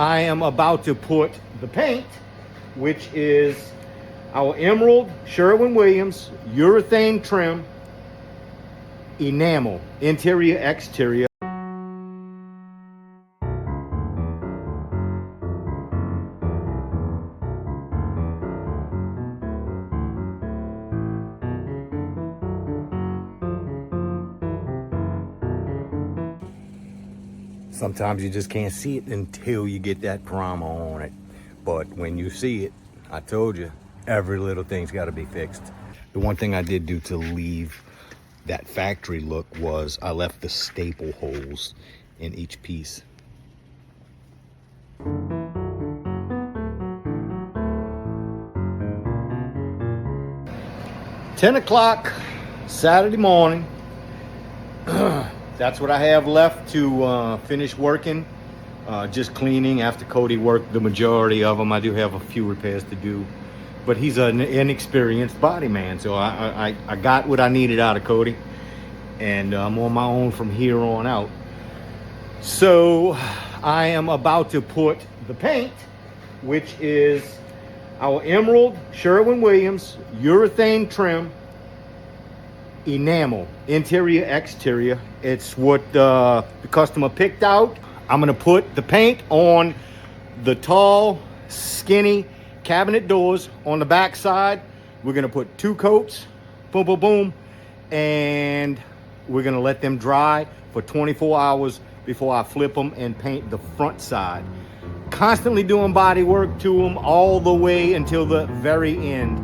I am about to put the paint, which is our Emerald Sherwin-Williams urethane trim enamel, interior, exterior. Sometimes you just can't see it until you get that primer on it. But when you see it, I told you, every little thing's got to be fixed. The one thing I did do to leave that factory look was I left the staple holes in each piece. $10 Saturday morning. That's what I have left to finish working. Just cleaning after Cody worked the majority of them. I do have a few repairs to do, but he's an inexperienced body man, so I got what I needed out of Cody, and I'm on my own from here on out. So I am about to put the paint, which is our Emerald Sherwin-Williams urethane trim enamel, interior, exterior. It's what the customer picked out. I'm gonna put the paint on the tall, skinny cabinet doors on the back side. We're gonna put 2 coats, boom, boom, boom, and we're gonna let them dry for 24 hours before I flip them and paint the front side. Constantly doing body work to them all the way until the very end.